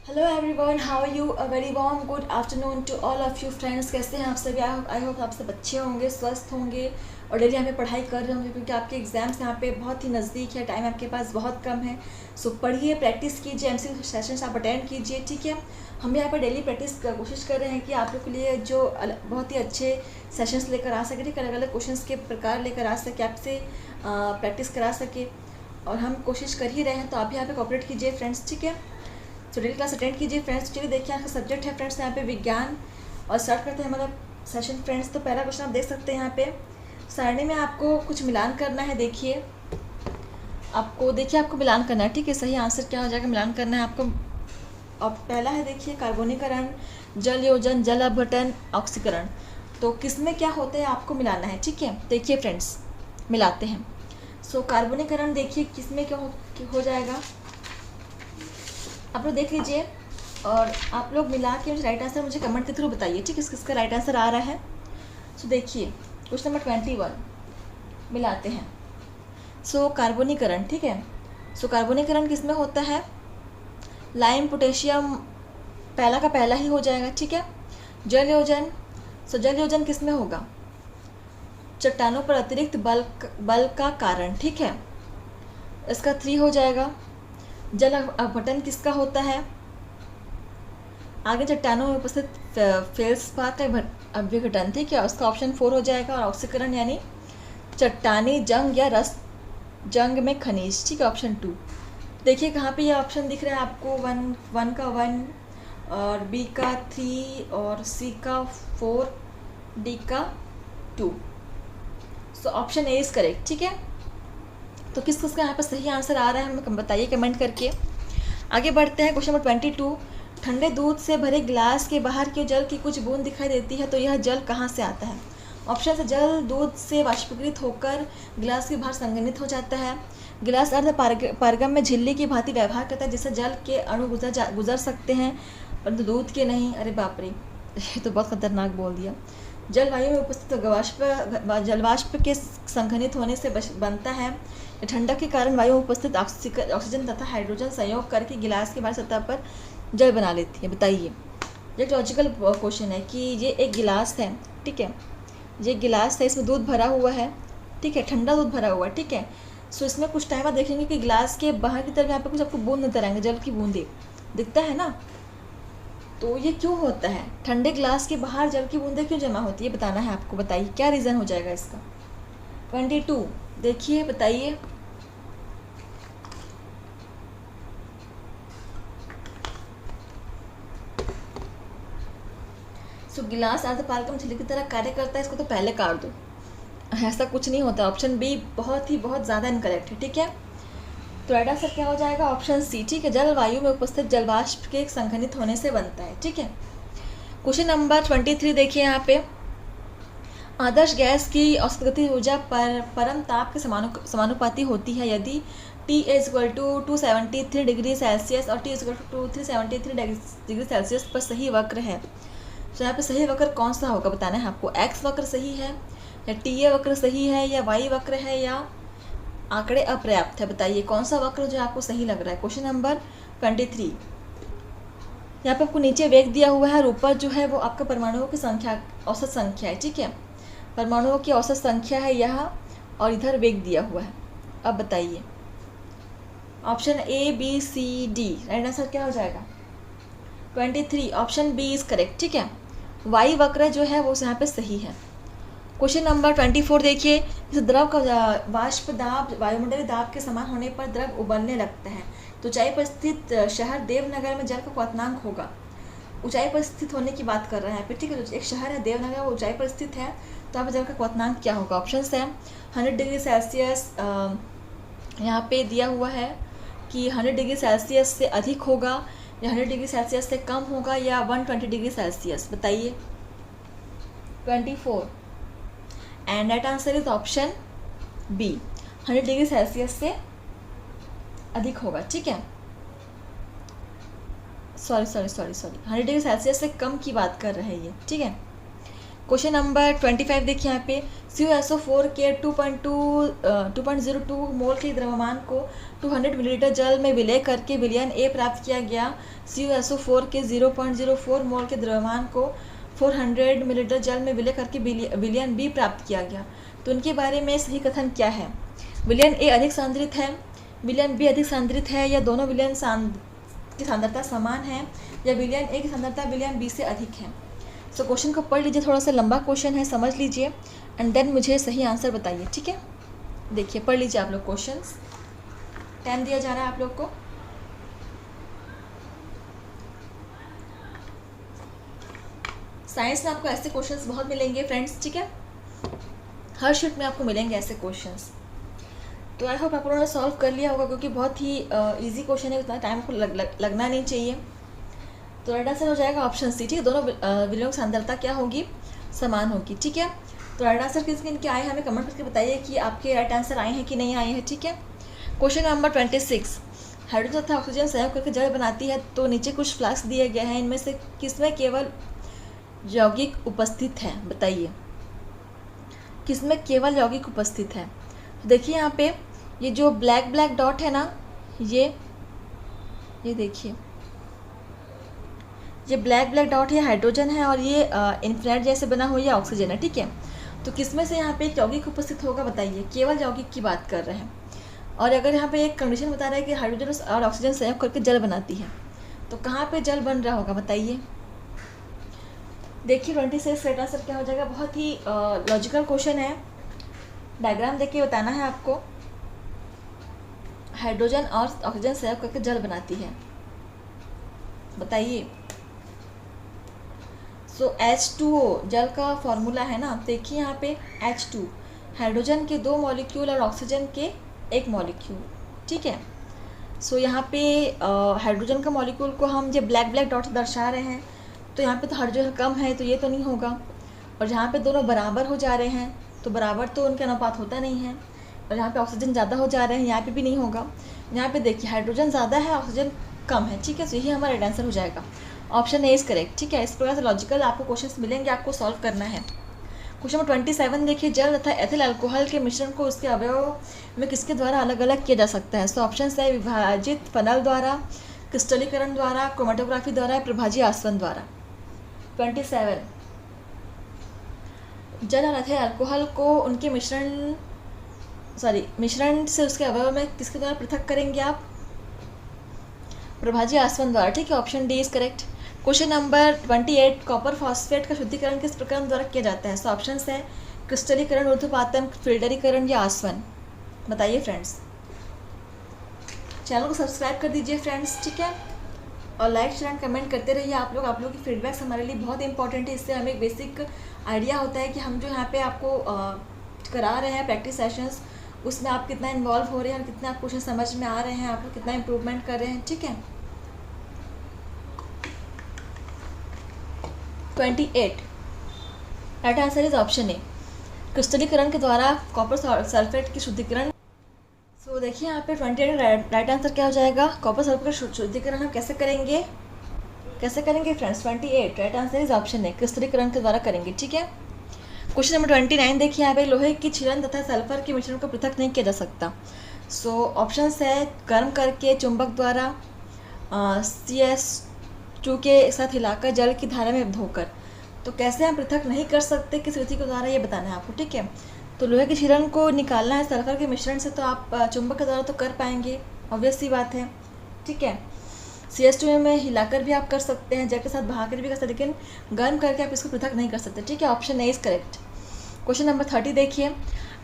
Hello everyone, how are you? A very warm good afternoon to all of you friends. कैसे हैं आप सभी? I hope आप सब अच्छे होंगे, स्वस्थ होंगे और डेली हमें पढ़ाई कर रहे होंगे, क्योंकि आपके एग्जाम्स यहाँ पे बहुत ही नज़दीक है, टाइम आपके पास बहुत कम है। सो पढ़िए, प्रैक्टिस कीजिए, एमसीक्यू सेशंस आप अटेंड कीजिए, ठीक है। हम यहाँ पर डेली प्रैक्टिस कोशिश कर रहे हैं कि आप लोग के लिए जो बहुत ही अच्छे सेशंस लेकर आ सके, ठीक है, अलग अलग क्वेश्चंस के प्रकार लेकर आ सके, आपसे प्रैक्टिस करा सके, और हम कोशिश कर ही रहे हैं। तो आप यहाँ पे कोऑपरेट कीजिए फ्रेंड्स, ठीक है। सो डेली क्लास अटेंड कीजिए फ्रेंड्स। चलिए देखिए, आपका सब्जेक्ट है फ्रेंड्स यहाँ पे विज्ञान, और स्टार्ट करते हैं हमारा सेशन फ्रेंड्स। तो पहला क्वेश्चन आप देख सकते हैं यहाँ पे, सारणी में आपको कुछ मिलान करना है। देखिए आपको मिलान करना है, ठीक है। सही आंसर क्या हो जाएगा? मिलान करना है आपको। और पहला है, देखिए, कार्बोनीकरण, जल योजन, जल अपघटन, ऑक्सीकरण। तो किसमें क्या होता है आपको मिलाना है, ठीक है। देखिए फ्रेंड्स, मिलाते हैं। सो कार्बोनीकरण देखिए किसमें क्या हो जाएगा, आप लोग देख लीजिए, और आप लोग मिला के मुझे राइट आंसर मुझे कमेंट के थ्रू बताइए, ठीक है, किसका राइट आंसर आ रहा है। सो देखिए क्वेश्चन नंबर 21 मिलाते हैं। सो कार्बोनीकरण, ठीक है। सो कार्बोनीकरण किस में होता है? लाइम, पोटेशियम, पहला का पहला ही हो जाएगा, ठीक है। जल योजन, सो जल योजन किस में होगा? चट्टानों पर अतिरिक्त बल का कारण, ठीक है, इसका 3 हो जाएगा। जल अपघटन किसका होता है? आगे चट्टानों में उपस्थित फेल्सपात का अभिघटन, ठीक है, उसका ऑप्शन 4 हो जाएगा। और ऑक्सीकरण यानी चट्टानी जंग या रस जंग में खनिज, ठीक है, ऑप्शन 2। देखिए कहाँ पे ये ऑप्शन दिख रहा है आपको, 1 का 1 और बी का 3 और सी का 4, डी का 2। So option A is correct, ठीक है। तो किस किसका यहाँ पर सही आंसर आ रहा है हमें बताइए कमेंट करके। आगे बढ़ते हैं, क्वेश्चन नंबर 22। ठंडे दूध से भरे गिलास के बाहर के जल की कुछ बूंद दिखाई देती है, तो यह जल कहाँ से आता है? ऑप्शन से जल दूध से वाष्पीकृत होकर गिलास के बाहर संघनित हो जाता है। गिलास अर्ध पारगम में झिल्ली की भांति व्यवहार करता है, जिससे जल के अणु गुजर सकते हैं, परंतु दूध के नहीं। अरे बाप रे, ये तो बहुत खतरनाक बोल दिया। जलवायु में उपस्थित जलवाष्प के संघनित होने से बनता है। ठंडक के कारण वायु में उपस्थित ऑक्सीजन तथा हाइड्रोजन संयोग करके गिलास की बाहरी सतह पर जल बना लेती है। बताइए, ये लॉजिकल क्वेश्चन है कि ये एक गिलास है, ठीक है, ये गिलास है, इसमें दूध भरा हुआ है, ठीक है, ठंडा दूध भरा हुआ है, ठीक है। सो इसमें कुछ टाइम आप देखेंगे कि गिलास के बाहर की तरफ यहाँ पे कुछ आपको बूंद नजर आएंगे, जल की बूंदे दिखता है ना। तो ये क्यों होता है? ठंडे गिलास के बाहर जल की बूंदें क्यों जमा होती है, बताना है आपको। बताइए क्या रीज़न हो जाएगा इसका। 22 देखिए, बताइए। सो गिलास अर्धपारगम झिल्ली की तरह कार्य करता है, इसको तो पहले काट दो, ऐसा कुछ नहीं होता। ऑप्शन बी बहुत ज़्यादा इनकरेक्ट है, ठीक है। तो राइट आंसर क्या हो जाएगा? ऑप्शन सी, ठीक है, जलवायु में उपस्थित जलवाष्प के संघनित होने से बनता है, ठीक है। क्वेश्चन नंबर 23 देखिए यहाँ पे, आदर्श गैस की औसत गति ऊर्जा परम ताप के समानुपाती होती है यदि T = 273 डिग्री सेल्सियस और T = 373 डिग्री सेल्सियस पर सही वक्र है। तो यहाँ पे सही वक्र कौन सा होगा बताना है आपको। एक्स वक्र सही है, या टी वक्र सही है, या वाई वक्र है, या आंकड़े अपर्याप्त है। बताइए कौन सा वक्र जो आपको सही लग रहा है। क्वेश्चन नंबर 23, यहाँ पे आपको नीचे वेग दिया हुआ है और ऊपर जो है वो आपका परमाणुओं की संख्या, औसत संख्या है, ठीक है। परमाणुओं की औसत संख्या है यह, और इधर वेग दिया हुआ है। अब बताइए option A B C D, right answer क्या हो जाएगा? 23 ऑप्शन बी इज करेक्ट, ठीक है। वाई वक्र जो है वो यहाँ पे सही है। क्वेश्चन नंबर 24 देखिए, इस द्रव का वाष्प दाब वायुमंडलीय दाब के समान होने पर द्रव उबलने लगता है, तो ऊंचाई पर स्थित शहर देवनगर में जल का क्वथनांक होगा। ऊंचाई पर स्थित होने की बात कर रहे हैं यहाँ पे, ठीक है। तो एक शहर है देवनगर, वो ऊंचाई पर स्थित है, तो यहाँ पर जल का क्वथनांक क्या होगा? ऑप्शन है 100 डिग्री सेल्सियस, यहाँ पे दिया हुआ है कि 100 डिग्री सेल्सियस से अधिक होगा, या 100 डिग्री सेल्सियस से कम होगा, या 120 डिग्री सेल्सियस। बताइए 24, and right answer is option B, 100 degree Celsius से अधिक होगा, ठीक है। सॉरी 100 डिग्री सेल्सियस से कम की बात कर रहे हैं ये, ठीक है। क्वेश्चन नंबर 25 देखिए यहाँ पे CuSO4 के 2.02 मोल के द्रव्यमान को 200 मिलीलीटर जल में विलय करके विलयन ए प्राप्त किया गया। CuSO4 के 0.04 मोल के द्रव्यमान को 400 मिलीलीटर जल में विलय करके विलयन बी प्राप्त किया गया। तो उनके बारे में सही कथन क्या है? विलयन ए अधिक सांद्रित है, विलयन बी अधिक सांद्रित है, या दोनों विलयन की सांद्रता समान है, या विलयन ए की सांद्रता विलयन बी से अधिक है। सो क्वेश्चन को पढ़ लीजिए, थोड़ा सा लंबा क्वेश्चन है, समझ लीजिए एंड देन मुझे सही आंसर बताइए, ठीक है। देखिए पढ़ लीजिए आप लोग क्वेश्चंस, टाइम दिया जा रहा है आप लोग को। साइंस में आपको ऐसे क्वेश्चंस बहुत मिलेंगे फ्रेंड्स, ठीक है, हर शीट में आपको मिलेंगे ऐसे क्वेश्चंस। तो आई होप आप लोगों ने सॉल्व कर लिया होगा, क्योंकि बहुत ही इजी क्वेश्चन है, उतना टाइम को लगना नहीं चाहिए। तो राइट आंसर हो जाएगा ऑप्शन सी, ठीक है। दोनों विलयन की सांद्रता क्या होगी? समान होगी, ठीक है। तो राइट आंसर किस किन के आए, हमें कमेंट करके बताइए कि आपके राइट आंसर आए हैं कि नहीं आए हैं, ठीक है। क्वेश्चन नंबर 26, हाइड्रोजन तथा ऑक्सीजन संयोग करके जल बनाती है। तो नीचे कुछ फ्लास्क दिए गए हैं, इनमें से किसमें केवल यौगिक उपस्थित है? बताइए किसमें केवल यौगिक उपस्थित है। तो देखिए यहाँ पे ये जो ब्लैक डॉट है ना, ये देखिए, ये ब्लैक डॉट है हाइड्रोजन है, और ये इन्फ्रारेड जैसे बना हुआ ये ऑक्सीजन है, ठीक है। तो किसमें से यहाँ पे एक यौगिक उपस्थित होगा? बताइए, केवल यौगिक की बात कर रहे हैं। और अगर यहाँ पे एक कंडीशन बता रहा है कि हाइड्रोजन और ऑक्सीजन संयोग करके जल बनाती है, तो कहाँ पे जल बन रहा होगा? बताइए। देखिए 26 राइट आंसर क्या हो जाएगा। बहुत ही लॉजिकल क्वेश्चन है, डायग्राम देख के बताना है आपको। हाइड्रोजन और ऑक्सीजन संयोग करके जल बनाती है, बताइए। सो H2O जल का फॉर्मूला है ना। देखिए यहाँ पे H2 हाइड्रोजन के 2 मॉलिक्यूल और ऑक्सीजन के 1 मॉलिक्यूल, ठीक है। सो यहाँ पे हाइड्रोजन का मॉलिक्यूल को हम ये ब्लैक डॉट दर्शा रहे हैं, तो यहाँ पे तो हाइड्रोजन कम है, तो ये तो नहीं होगा। और जहाँ पे दोनों बराबर हो जा रहे हैं, तो बराबर तो उनका अनुपात होता नहीं है। और यहाँ पे ऑक्सीजन ज़्यादा हो जा रहे हैं, यहाँ पे भी नहीं होगा। यहाँ पे देखिए हाइड्रोजन ज़्यादा है, ऑक्सीजन कम है, ठीक है। तो यही हमारा राइट आंसर हो जाएगा, ऑप्शन ए इज़ करेक्ट, ठीक है। इस प्रकार से लॉजिकल आपको क्वेश्चंस मिलेंगे, आपको सॉल्व करना है। क्वेश्चन नंबर 27 देखिए, जल तथा एथिल अल्कोहल के मिश्रण को उसके अवयव में किसके द्वारा अलग अलग किया जा सकता है? सो ऑप्शन है विभाजित फनल द्वारा, क्रिस्टलीकरण द्वारा, क्रोमेटोग्राफी द्वारा, प्रभाजी आसवन द्वारा। 27, जल और एथिल अल्कोहल को उनके मिश्रण से उसके अवयव में किसके द्वारा पृथक करेंगे आप? प्रभाजी आसवन द्वारा, ठीक है। Option D is correct. Question number 28, copper phosphate का शुद्धिकरण किस प्रकार द्वारा किया जाता है? सो ऑप्शन है क्रिस्टलीकरण, ऊर्ध्वपातन, फिल्टरीकरण या आसवन। बताइए फ्रेंड्स। चैनल को सब्सक्राइब कर दीजिए फ्रेंड्स, ठीक है। और लाइक शेयर एंड कमेंट करते रहिए आप लोग की फीडबैक्स हमारे लिए बहुत इंपॉर्टेंट है। इससे हमें एक बेसिक आइडिया होता है कि हम जो यहाँ पे आपको करा रहे हैं प्रैक्टिस सेशंस, उसमें आप कितना इन्वॉल्व हो रहे हैं और कितना आप क्वेश्चन समझ में आ रहे हैं, आप लोग कितना इम्प्रूवमेंट कर रहे हैं, ठीक है। 28, right answer is option A, क्रिस्टलीकरण के द्वारा कॉपर सल्फेट की शुद्धिकरण। सो देखिए यहाँ पे 28 राइट आंसर क्या हो जाएगा? कॉपर सल्फेट का शुद्धिकरण हम कैसे करेंगे friends? 28 right answer is option A, क्रिस्टलीकरण के द्वारा करेंगे, ठीक है। क्वेश्चन नंबर 29 देखिए यहाँ पे, लोहे की छीलन तथा सल्फर के मिश्रण को पृथक नहीं किया जा सकता। सो ऑप्शन है गर्म करके, चुंबक द्वारा, CS2 के साथ हिलाकर, जल की धारा में धोकर। तो कैसे हम पृथक नहीं कर सकते, किस विधि के द्वारा, ये बताना है आपको, ठीक है। तो लोहे की छीलन को निकालना है सल्फर के मिश्रण से, तो आप चुंबक के द्वारा तो कर पाएंगे, ऑब्वियस सी बात है, ठीक है। CS2 में हिलाकर भी आप कर सकते हैं, जल के साथ बहाकर भी कर सकते हैं, लेकिन गर्म करके आप इसको पृथक नहीं कर सकते, ठीक है। Option A is correct. Question number 30 देखिए,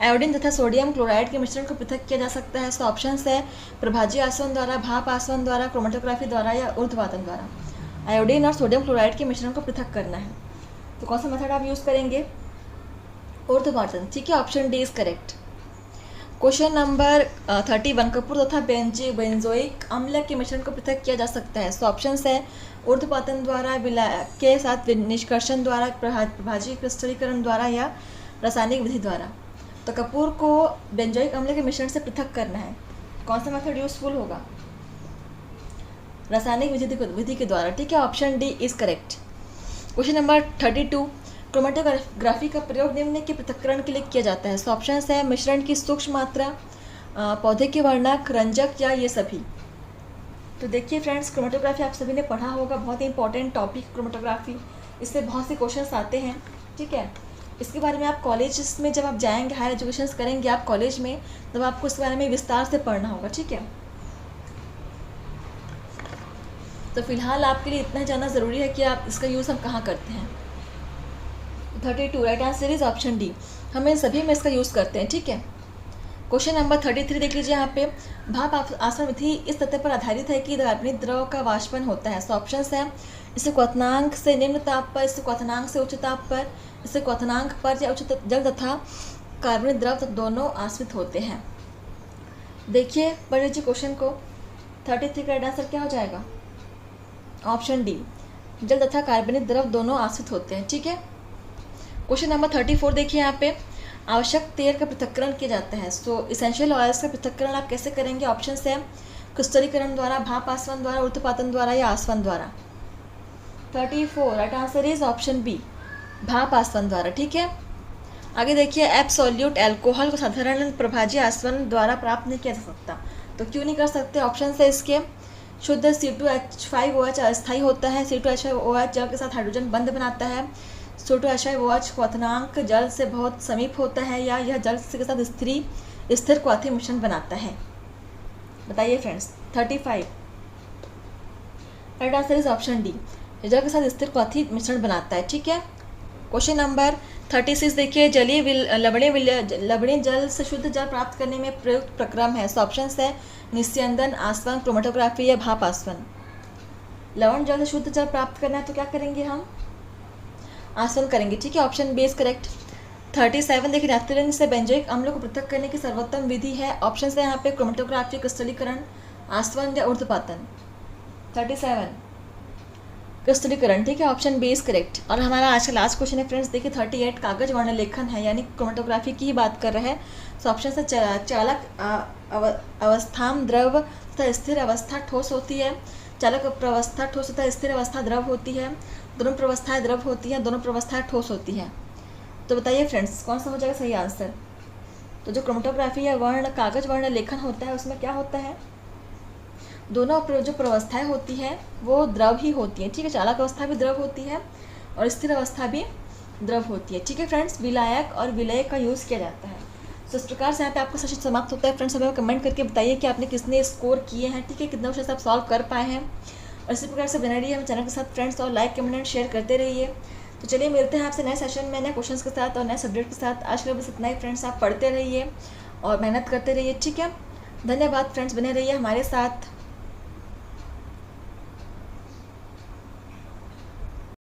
आयोडीन तथा सोडियम क्लोराइड के मिश्रण को पृथक किया जा सकता है। इसका ऑप्शन है प्रभाजी आसवन द्वारा, भाप आसवन द्वारा, क्रोमेटोग्राफी द्वारा या ऊर्ध्वपातन द्वारा। आयोडीन और सोडियम क्लोराइड के मिश्रण को पृथक करना है, तो कौन सा मेथड आप यूज़ करेंगे? ऊर्ध्वपातन, ठीक है। Option D is correct. Question number 31, Kapoor तथा बेंजोइक अम्ल के मिश्रण को पृथक किया जा सकता है। सो ऑप्शन है ऊर्ध्वपातन द्वारा, के साथ निष्कर्षण द्वारा, प्रभाजी क्रिस्टलीकरण द्वारा या रासायनिक विधि द्वारा। तो कपूर को बेंजोइक अम्ल के मिश्रण से पृथक करना है, कौन सा मेथड यूजफुल होगा? रासायनिक विधि के द्वारा, ठीक है। Option D is correct. Question number 32, chromatography का प्रयोग निम्न के पृथक्करण के लिए किया जाता है। सो ऑप्शन है मिश्रण की सूक्ष्म मात्रा, पौधे के वर्णक, रंजक या ये सभी। तो देखिए फ्रेंड्स, क्रोमेटोग्राफी आप सभी ने पढ़ा होगा, बहुत ही इंपॉर्टेंट टॉपिक क्रोमेटोग्राफी। इससे बहुत से क्वेश्चंस आते हैं, ठीक है। इसके बारे में आप कॉलेज में जब आप जाएंगे, हायर एजुकेशन करेंगे आप कॉलेज में, तब आपको इसके बारे में विस्तार से पढ़ना होगा, ठीक है। तो फिलहाल आपके लिए इतना जानना ज़रूरी है कि आप इसका यूज़ हम कहाँ करते हैं। 32 right answer is option D. हमें सभी में इसका यूज़ करते हैं, ठीक है। क्वेश्चन नंबर 33 देख लीजिए यहाँ पे। भाप आसवन विधि इस तथ्य पर आधारित है कि कार्बनिक द्रव का वाष्पन होता है। सो ऑप्शन है इसे क्वथनांक से निम्न ताप पर, इसे क्वथनांक से उच्च ताप पर, इसे क्वथनांक पर या उच्च जल तथा कार्बनिक द्रव तक दोनों आश्रित होते हैं। देखिए पढ़ लीजिए क्वेश्चन को। 33 का राइट आंसर क्या हो जाएगा? ऑप्शन डी, जल तथा कार्बनिक द्रव दोनों आश्रित होते हैं, ठीक है। क्वेश्चन नंबर 34 देखिए यहाँ पे। आवश्यक तेल का पृथक्करण किया जाता है। सो इसेंशियल ऑयल्स का पृथक्करण आप कैसे करेंगे? ऑप्शन है क्रिस्टलीकरण द्वारा, भाप आसवन द्वारा, ऊर्ध्वपातन द्वारा या आसवन द्वारा। 34 right answer is option B, भाप आसवन द्वारा, ठीक है। आगे देखिए, एब्सोल्यूट अल्कोहल को साधारण प्रभाजी आसवन द्वारा प्राप्त नहीं किया जा सकता। तो क्यों नहीं कर सकते? ऑप्शन है इसके शुद्ध C2H5OH अस्थायी होता है। C2H5OH जल के साथ हाइड्रोजन बंध बनाता है। C2H5OH क्वथनांक जल से बहुत समीप होता है, या यह जल के साथ स्थिर क्वाथी मिश्रण बनाता है। बताइए friends. 35 right answer is option D, जल के साथ स्थिर क्वाथी मिश्रण बनाता है, ठीक है। क्वेश्चन नंबर 36 देखिए। जलीय लवणीय जल से शुद्ध जल प्राप्त करने में प्रयुक्त प्रक्रम है। सो ऑप्शन है निस्यंदन, आसवन, क्रोमेटोग्राफी या भाप आसवन। लवण जल से शुद्ध जल प्राप्त करना है तो क्या करेंगे हम? आसवन करेंगे, ठीक है। Option B is correct. 37 देखिए। नैप्थलीन से बेंजोइक अम्लों को पृथक करने की सर्वोत्तम विधि है। ऑप्शन है यहाँ पे क्रोमेटोग्राफी, क्रिस्टलीकरण, आसवन या ऊर्ध्वपातन। 37 क्रिस्टलीकरण, ठीक है। Option B is correct. और हमारा आज का लास्ट क्वेश्चन है फ्रेंड्स, देखिए 38 कागज वर्ण लेखन है, यानी क्रोमेटोग्राफी की ही बात कर रहे हैं। सो ऑप्शन से चालक अवस्थाम द्रव तथा स्थिर अवस्था ठोस होती है। चालक प्रवस्था ठोस तथा स्थिर अवस्था द्रव होती है। दोनों प्रवस्थाएं द्रव होती हैं, दोनों प्रवस्थाएं ठोस होती हैं। तो बताइए फ्रेंड्स, कौन सा हो जाएगा सही आंसर? तो जो क्रोमेटोग्राफी या कागज वर्ण लेखन होता है, उसमें क्या होता है? दोनों जो प्रवस्थाएं होती हैं वो द्रव ही होती हैं, ठीक है। चालक अवस्था भी द्रव होती है और स्थिर अवस्था भी द्रव होती है, ठीक है फ्रेंड्स। विलायक और विलय का यूज़ किया जाता है। तो इस प्रकार से यहाँ पे आपका सेशन समाप्त होता है फ्रेंड्स। हमें कमेंट करके बताइए कि आपने कितने स्कोर किए हैं, ठीक है, कितने क्वेश्चन आप सॉल्व कर पाए हैं। और इसी प्रकार से बने रहिए हम चैनल के साथ फ्रेंड्स, और लाइक कमेंट शेयर करते रहिए। तो चलिए मिलते हैं आपसे नए सेशन में, नए क्वेश्चन के साथ और नए सब्जेक्ट के साथ। आज के लिए बस इतना ही फ्रेंड्स। आप पढ़ते रहिए और मेहनत करते रहिए, ठीक है। धन्यवाद फ्रेंड्स, बने रहिए हमारे साथ।